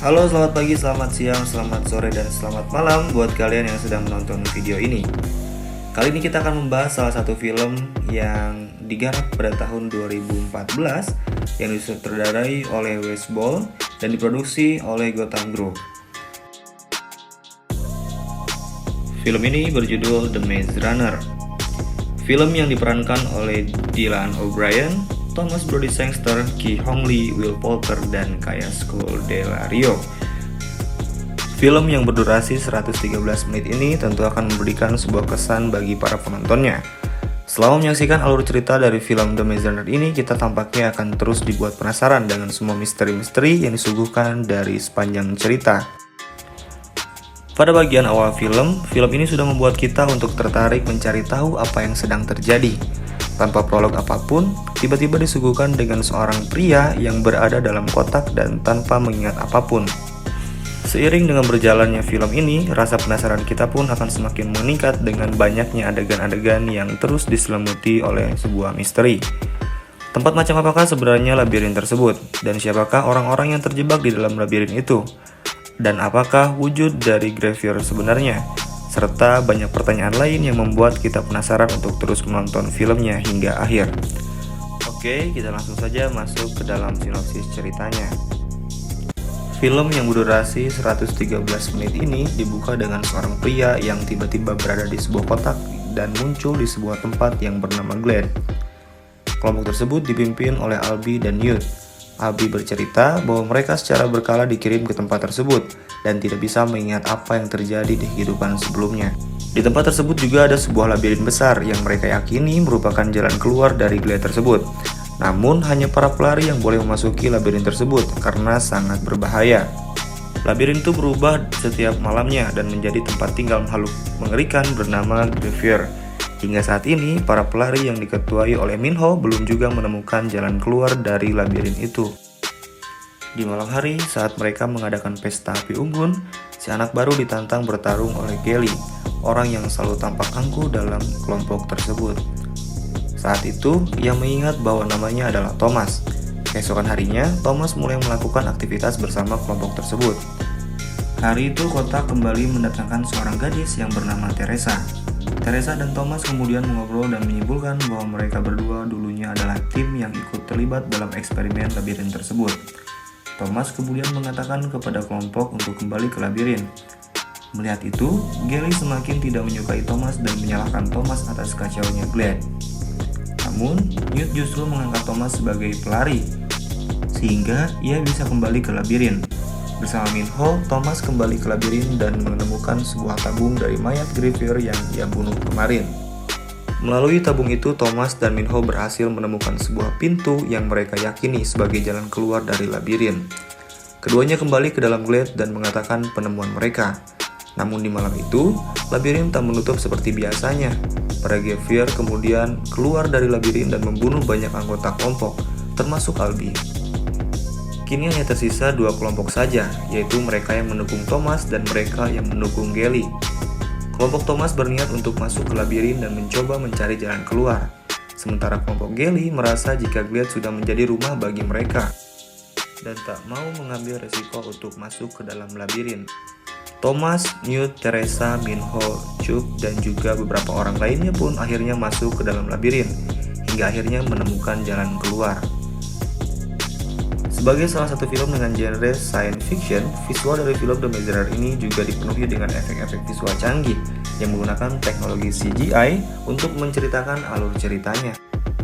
Halo, selamat pagi, selamat siang, selamat sore, dan selamat malam buat kalian yang sedang menonton video ini. Kali ini kita akan membahas salah satu film yang digarap pada tahun 2014 yang disutradarai oleh Wes Ball dan diproduksi oleh Gotham Group. Film ini berjudul The Maze Runner. Film yang diperankan oleh Dylan O'Brien, Thomas Brodie Sangster, Ki Hong Lee, Will Poulter, dan Kaya Scodelario. Film yang berdurasi 113 menit ini tentu akan memberikan sebuah kesan bagi para penontonnya. Selama menyaksikan alur cerita dari film The Maze Runner ini, kita tampaknya akan terus dibuat penasaran dengan semua misteri-misteri yang disuguhkan dari sepanjang cerita. Pada bagian awal film ini sudah membuat kita untuk tertarik mencari tahu apa yang sedang terjadi. Tanpa prolog apapun, tiba-tiba disuguhkan dengan seorang pria yang berada dalam kotak dan tanpa mengingat apapun. Seiring dengan berjalannya film ini, rasa penasaran kita pun akan semakin meningkat dengan banyaknya adegan-adegan yang terus diselimuti oleh sebuah misteri. Tempat macam apakah sebenarnya labirin tersebut? Dan siapakah orang-orang yang terjebak di dalam labirin itu? Dan apakah wujud dari graveyard sebenarnya? Serta banyak pertanyaan lain yang membuat kita penasaran untuk terus menonton filmnya hingga akhir. Oke, kita langsung saja masuk ke dalam sinopsis ceritanya. Film yang berdurasi 113 menit ini dibuka dengan seorang pria yang tiba-tiba berada di sebuah kotak dan muncul di sebuah tempat yang bernama Glen. Kelompok tersebut dipimpin oleh Albie dan Newt. Albie bercerita bahwa mereka secara berkala dikirim ke tempat tersebut dan tidak bisa mengingat apa yang terjadi di kehidupan sebelumnya. Di tempat tersebut juga ada sebuah labirin besar yang mereka yakini merupakan jalan keluar dari Glen tersebut. Namun hanya para pelari yang boleh memasuki labirin tersebut karena sangat berbahaya. Labirin itu berubah setiap malamnya dan menjadi tempat tinggal makhluk mengerikan bernama Graveyard. Hingga saat ini, para pelari yang diketuai oleh Minho belum juga menemukan jalan keluar dari labirin itu. Di malam hari, saat mereka mengadakan pesta api unggun, si anak baru ditantang bertarung oleh Gelly, orang yang selalu tampak angkuh dalam kelompok tersebut. Saat itu, ia mengingat bahwa namanya adalah Thomas. Keesokan harinya, Thomas mulai melakukan aktivitas bersama kelompok tersebut. Hari itu, kota kembali mendatangkan seorang gadis yang bernama Teresa. Teresa dan Thomas kemudian mengobrol dan menyimpulkan bahwa mereka berdua dulunya adalah tim yang ikut terlibat dalam eksperimen labirin tersebut. Thomas kemudian mengatakan kepada kelompok untuk kembali ke labirin. Melihat itu, Gelly semakin tidak menyukai Thomas dan menyalahkan Thomas atas kacaunya Glen. Namun, Newt justru mengangkat Thomas sebagai pelari, sehingga ia bisa kembali ke labirin. Bersama Minho, Thomas kembali ke labirin dan menemukan sebuah tabung dari mayat Graveyard yang ia bunuh kemarin. Melalui tabung itu, Thomas dan Minho berhasil menemukan sebuah pintu yang mereka yakini sebagai jalan keluar dari labirin. Keduanya kembali ke dalam Glade dan mengatakan penemuan mereka. Namun di malam itu, labirin tak menutup seperti biasanya. Para Graveyard kemudian keluar dari labirin dan membunuh banyak anggota kelompok, termasuk Albie. Kini hanya tersisa dua kelompok saja, yaitu mereka yang mendukung Thomas dan mereka yang mendukung Gelly. Kelompok Thomas berniat untuk masuk ke labirin dan mencoba mencari jalan keluar. Sementara kelompok Gelly merasa jika Glade sudah menjadi rumah bagi mereka dan tak mau mengambil resiko untuk masuk ke dalam labirin. Thomas, Newt, Teresa, Minho, Chuck, dan juga beberapa orang lainnya pun akhirnya masuk ke dalam labirin, hingga akhirnya menemukan jalan keluar. Sebagai salah satu film dengan genre science fiction, visual dari film The Maze Runner ini juga dipenuhi dengan efek-efek visual canggih yang menggunakan teknologi CGI untuk menceritakan alur ceritanya.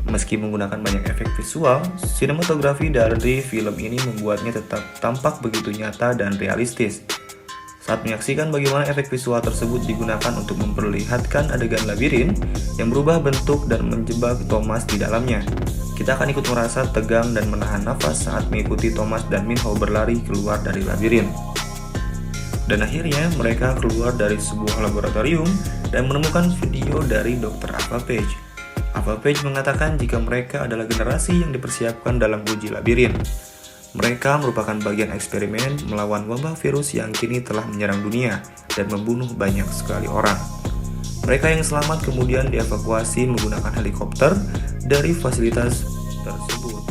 Meski menggunakan banyak efek visual, sinematografi dari film ini membuatnya tetap tampak begitu nyata dan realistis. Saat menyaksikan bagaimana efek visual tersebut digunakan untuk memperlihatkan adegan labirin yang berubah bentuk dan menjebak Thomas di dalamnya, kita akan ikut merasa tegang dan menahan nafas saat mengikuti Thomas dan Minho berlari keluar dari labirin. Dan akhirnya mereka keluar dari sebuah laboratorium dan menemukan video dari Dr. Ava Page. Ava Page mengatakan jika mereka adalah generasi yang dipersiapkan dalam uji labirin. Mereka merupakan bagian eksperimen melawan wabah virus yang kini telah menyerang dunia dan membunuh banyak sekali orang. Mereka yang selamat kemudian dievakuasi menggunakan helikopter dari fasilitas tersebut.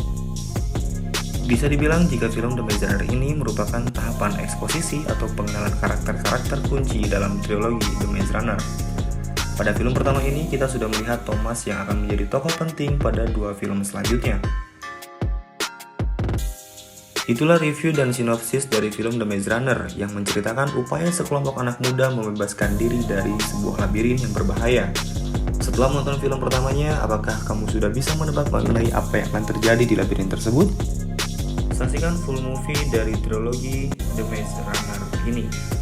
Bisa dibilang jika film The Maze Runner ini merupakan tahapan eksposisi atau pengenalan karakter-karakter kunci dalam trilogi The Maze Runner. Pada film pertama ini, kita sudah melihat Thomas yang akan menjadi tokoh penting pada 2 film selanjutnya. Itulah review dan sinopsis dari film The Maze Runner yang menceritakan upaya sekelompok anak muda membebaskan diri dari sebuah labirin yang berbahaya. Setelah menonton film pertamanya, apakah kamu sudah bisa menebak mengenai apa yang akan terjadi di labirin tersebut? Saksikan full movie dari trilogi The Maze Runner ini.